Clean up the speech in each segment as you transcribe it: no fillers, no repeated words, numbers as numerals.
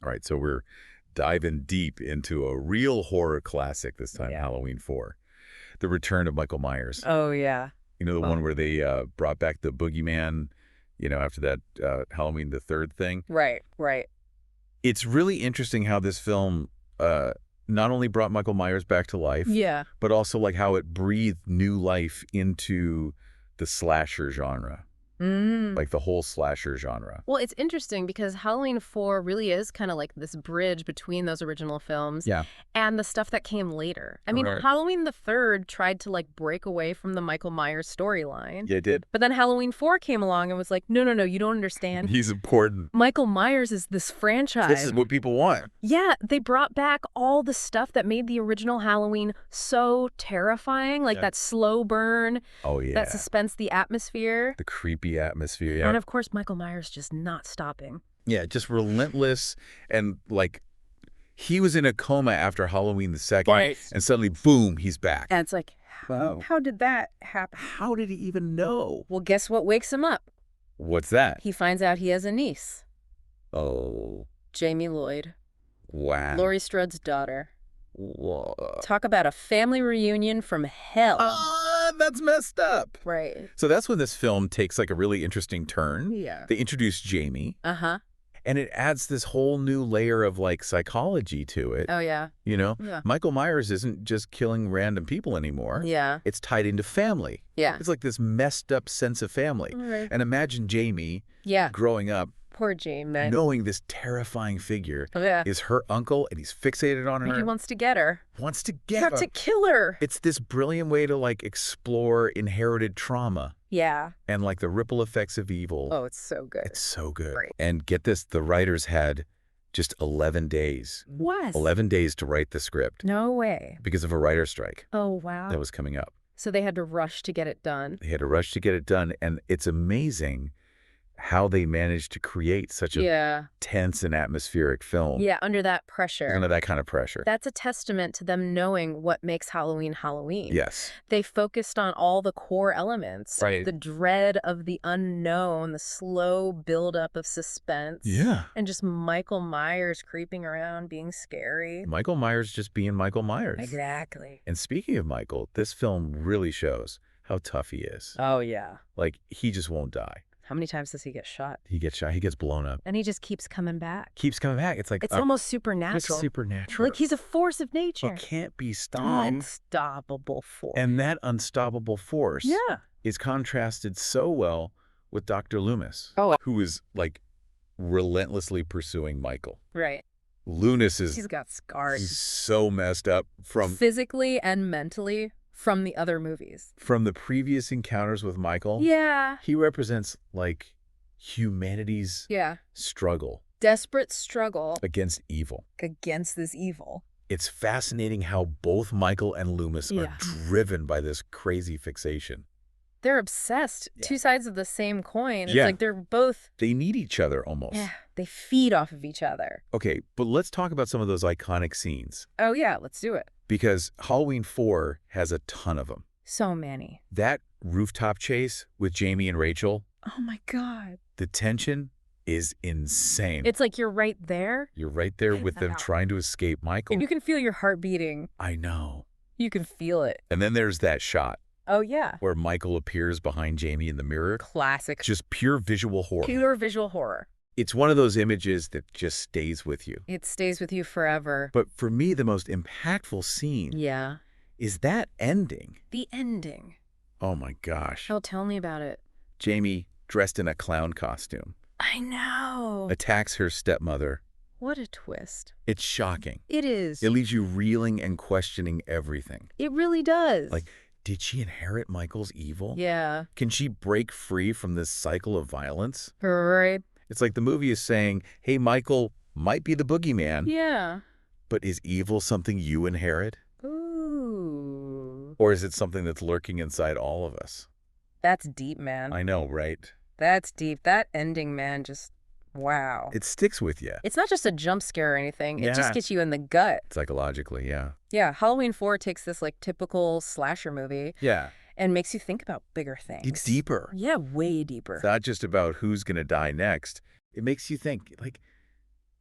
All right, so we're diving deep into a real horror classic this time, Yeah. Halloween 4. The Return of Michael Myers. Oh, yeah. You know, the Well, one where they brought back the boogeyman, after that Halloween the 3rd thing. right, right. It's really interesting how this film not only brought Michael Myers back to life, Yeah. but also like how it breathed new life into the slasher genre, like the whole slasher genre. Well, it's interesting because Halloween 4 really is kind of like this bridge between those original films Yeah. and the stuff that came later. I mean, Right. Halloween the 3rd tried to like break away from the Michael Myers storyline. Yeah, it did. But then Halloween 4 came along and was like, no, no, no, you don't understand. He's important. Michael Myers is this franchise. This is what people want. Yeah, they brought back all the stuff that made the original Halloween so terrifying, like Yeah. that slow burn, Oh, yeah. that suspense, the atmosphere. The creepy atmosphere, yeah. And of course, Michael Myers just not stopping. Yeah, just relentless. And like, he was in a coma after Halloween the 2nd. Right. And suddenly, boom, he's back. And it's like, Wow. how did that happen? How did he even know? Well, guess what wakes him up? What's that? He finds out he has a niece, Oh, Jamie Lloyd, wow. Laurie Strode's daughter. Whoa. Talk about a family reunion from hell. That's messed up. Right. So that's when this film takes like a really interesting turn. Yeah. They introduce Jamie, Uh-huh. and it adds this whole new layer of like psychology to it. Oh, yeah. Yeah. Michael Myers isn't just killing random people anymore. Yeah. It's tied into family. Yeah. It's like this messed up sense of family. Right. And imagine Jamie Yeah. growing up Poor Jamie. knowing this terrifying figure Yeah. is her uncle and he's fixated on her. He wants to get her. Wants to You get have her. to kill her. It's this brilliant way to like explore inherited trauma Yeah. and like the ripple effects of evil. Oh, it's so good. It's so good. Right. And get this, the writers had just 11 days. What? 11 days to write the script No way. because of a writer's strike Oh, wow. that was coming up. So they had to rush to get it done. They had to rush to get it done, and it's amazing how they managed to create such a Yeah. tense and atmospheric film Yeah, under that pressure. under that kind of pressure. That's a testament to them knowing what makes Halloween Halloween. Yes. They focused on all the core elements. Right. The dread of the unknown, the slow buildup of suspense. Yeah. And just Michael Myers creeping around, being scary. Michael Myers just being Michael Myers. Exactly. And speaking of Michael, this film really shows how tough he is. Oh, yeah. Like, he just won't die. How many times does he get shot? He gets shot. He gets blown up. And he just keeps coming back. Keeps coming back. It's like It's almost supernatural. It's supernatural. Like he's a force of nature. It can't be stopped. Unstoppable force. And that unstoppable force yeah. is contrasted so well with Dr. Loomis, Oh. who is like relentlessly pursuing Michael. Right. Loomis is He's got scars. he's so messed up from Physically and mentally from the other movies. the previous encounters with Michael. Yeah. He represents like humanity's Yeah. struggle Desperate struggle against evil. against this evil. It's fascinating how both Michael and Loomis Yeah. are driven by this crazy fixation. They're obsessed. Yeah. Two sides of the same coin. It's Yeah. like they're both, They need each other almost. yeah, they feed off of each other. Okay, but let's talk about some of those iconic scenes Oh, yeah, let's do it. because Halloween 4 has a ton of them. So many. That rooftop chase with Jamie and Rachel, Oh, my God. the tension is insane. It's like you're right there. You're right there with them trying to escape Michael. And you can feel your heart beating. I know. You can feel it. And then there's that shot Oh, yeah. where Michael appears behind Jamie in the mirror. Classic. Just pure visual horror. Pure visual horror. It's one of those images that just stays with you. It stays with you forever. But for me, the most impactful scene Yeah. is that ending. The ending. Oh my gosh. Oh, tell me about it. Jamie, dressed in a clown costume, I know. attacks her stepmother. What a twist. It's shocking. It is. It leaves you reeling and questioning everything. It really does. Like, did she inherit Michael's evil? yeah. Can she break free from this cycle of violence? Right. It's like the movie is saying, hey, Michael might be the boogeyman, Yeah. but is evil something you inherit? Ooh. Or is it something that's lurking inside all of us? That's deep, man. I know, right? That's deep. That ending, man, just, wow. It sticks with you. It's not just a jump scare or anything. It Yeah. just gets you in the gut. Psychologically, yeah. Yeah. Halloween 4 takes this, like, typical slasher movie Yeah. and makes you think about bigger things. It's deeper. Yeah, way deeper. It's not just about who's going to die next. It makes you think, like,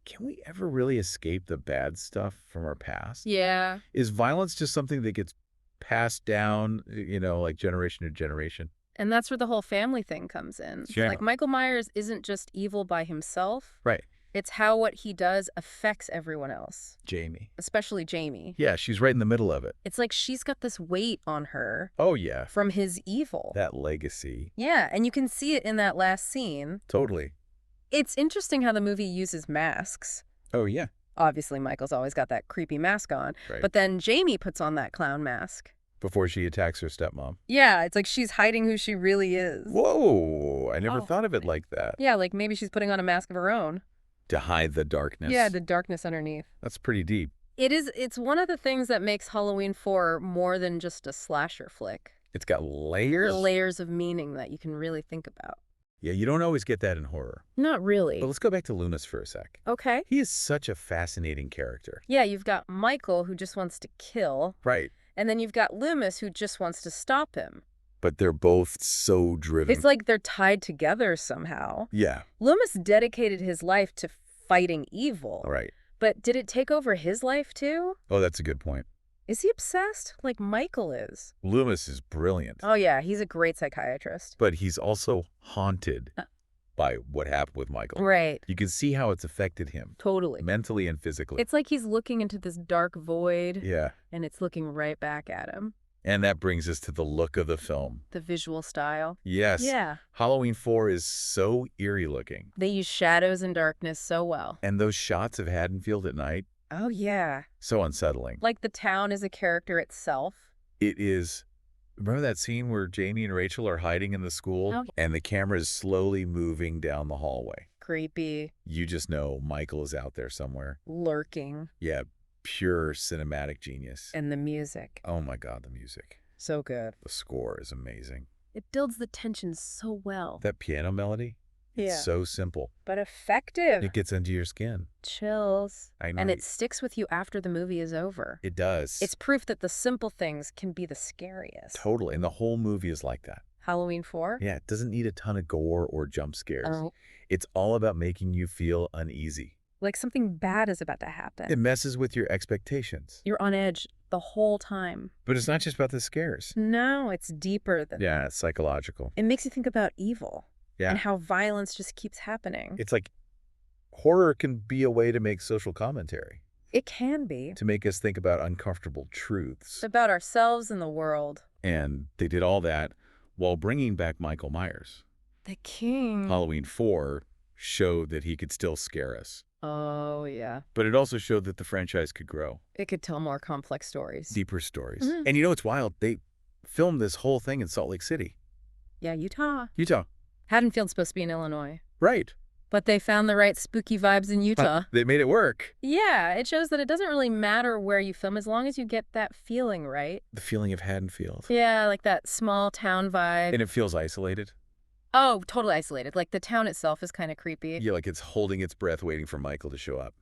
can we ever really escape the bad stuff from our past? Yeah. Is violence just something that gets passed down, like generation to generation? And that's where the whole family thing comes in. Yeah. Like, Michael Myers isn't just evil by himself. Right. It's how what he does affects everyone else, Jamie. especially Jamie. Yeah, she's right in the middle of it. It's like she's got this weight on her Oh, yeah. from his evil. That legacy. Yeah, and you can see it in that last scene. Totally. It's interesting how the movie uses masks. Oh, yeah. Obviously, Michael's always got that creepy mask on. Right. But then Jamie puts on that clown mask. Before she attacks her stepmom. Yeah, it's like she's hiding who she really is. Whoa, I never Oh. thought of it like that. Yeah, like maybe she's putting on a mask of her own. To hide the darkness. Yeah, the darkness underneath. That's pretty deep. It's one of the things that makes Halloween 4 more than just a slasher flick. It's got layers. Layers of meaning that you can really think about. Yeah, you don't always get that in horror. Not really. But let's go back to Loomis for a sec. Okay. He is such a fascinating character. Yeah, you've got Michael, who just wants to kill. Right. And then you've got Loomis, who just wants to stop him. But they're both so driven. It's like they're tied together somehow. Yeah. Loomis dedicated his life to fighting evil. Right. But did it take over his life, too? Oh, that's a good point. Is he obsessed? Like Michael is. Loomis is brilliant. Oh, yeah, he's a great psychiatrist. But he's also haunted by what happened with Michael. Right. You can see how it's affected him. Totally. Mentally and physically. It's like he's looking into this dark void. Yeah. And it's looking right back at him. And that brings us to the look of the film. The visual style. Yes. Yeah. Halloween 4 is so eerie looking. They use shadows and darkness so well. And those shots of Haddonfield at night, Oh, yeah. so unsettling. Like the town is a character itself. It is. Remember that scene where Jamie and Rachel are hiding in the school? Oh. And the camera is slowly moving down the hallway. Creepy. You just know Michael is out there somewhere. Lurking. Yeah, pure cinematic genius. And the music. Oh my God, the music. So good. The score is amazing. It builds the tension so well. That piano melody, it's so simple. But effective. It gets under your skin. Chills. I know. And it sticks with you after the movie is over. It does. It's proof that the simple things can be the scariest. Totally. And the whole movie is like that. Halloween 4? Yeah, it doesn't need a ton of gore or jump scares. Oh. It's all about making you feel uneasy. Like something bad is about to happen. It messes with your expectations. You're on edge the whole time. But it's not just about the scares. No, it's deeper than Yeah, that. it's psychological. It makes you think about evil. Yeah. And how violence just keeps happening. It's like horror can be a way to make social commentary, It can be. to make us think about uncomfortable truths. About ourselves and the world. And they did all that while bringing back Michael Myers. The king. Halloween 4 showed that he could still scare us. Oh, yeah. But it also showed that the franchise could grow. It could tell more complex stories. Deeper stories. Mhm. And you know what's wild? They filmed this whole thing in Salt Lake City, Yeah, Utah. Utah. Haddonfield's supposed to be in Illinois. Right. But they found the right spooky vibes in Utah. They made it work. Yeah, it shows that it doesn't really matter where you film as long as you get that feeling right. The feeling of Haddonfield. Yeah, like that small town vibe. And it feels isolated. Oh, totally isolated. Like the town itself is kind of creepy. Yeah, like it's holding its breath waiting for Michael to show up.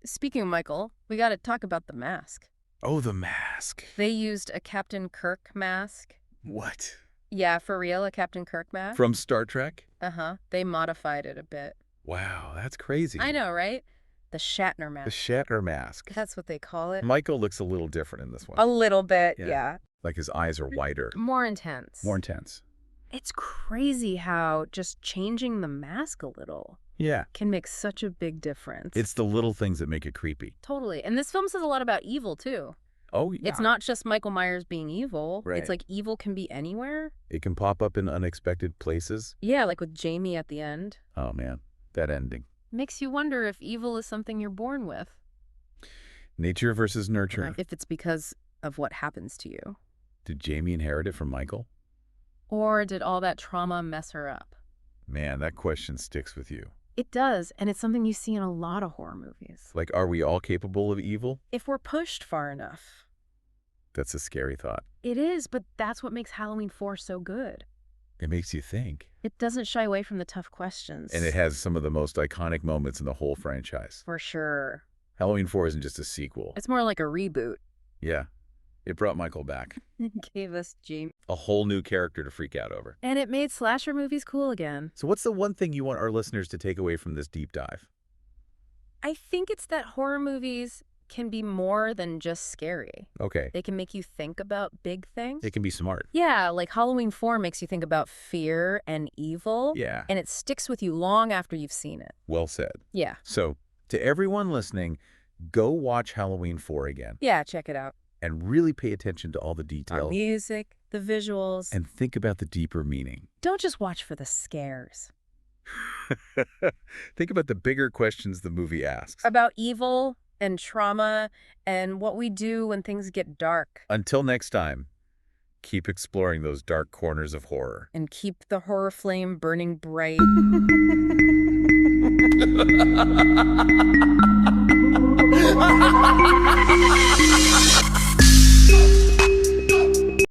Speaking of Michael, we got to talk about the mask. Oh, the mask. They used a Captain Kirk mask. What? Yeah, for real, a Captain Kirk mask. From Star Trek? Uh-huh. They modified it a bit. Wow, that's crazy. I know, right? The Shatner The mask. Shatner mask. That's what they call it. Michael looks a little different in this one. A little bit, Yeah. yeah. Like his eyes are wider. More intense. More intense. It's crazy how just changing the mask a little Yeah. can make such a big difference. It's the little things that make it creepy. Totally. And this film says a lot about evil, too. Oh, yeah. It's not just Michael Myers being evil. Right. It's like evil can be anywhere. It can pop up in unexpected places. Yeah, like with Jamie at the end. Oh, man. That ending. Makes you wonder if evil is something you're born with. Nature versus nurture. If it's because of what happens to you. Did Jamie inherit it from Michael? Or did all that trauma mess her up? Man, that question sticks with you. It does, and it's something you see in a lot of horror movies. Like, are we all capable of evil? If we're pushed far enough. That's a scary thought. It is, but that's what makes Halloween 4 so good. It makes you think. It doesn't shy away from the tough questions. And it has some of the most iconic moments in the whole franchise. For sure. Halloween 4 isn't just a sequel. It's more like a reboot. Yeah. It brought Michael back. Gave us Jamie. A whole new character to freak out over. And it made slasher movies cool again. So what's the one thing you want our listeners to take away from this deep dive? I think it's that horror movies can be more than just scary. Okay. They can make you think about big things. It can be smart. Yeah, like Halloween 4 makes you think about fear and evil. Yeah. And it sticks with you long after you've seen it. Well said. Yeah. So, to everyone listening, go watch Halloween 4 again. Yeah, check it out. And really pay attention to all the The details. music, the visuals. And think about the deeper meaning. Don't just watch for the scares. Think about the bigger questions the movie asks. About evil and trauma and what we do when things get dark. Until next time, keep exploring those dark corners of horror. And keep the horror flame burning bright.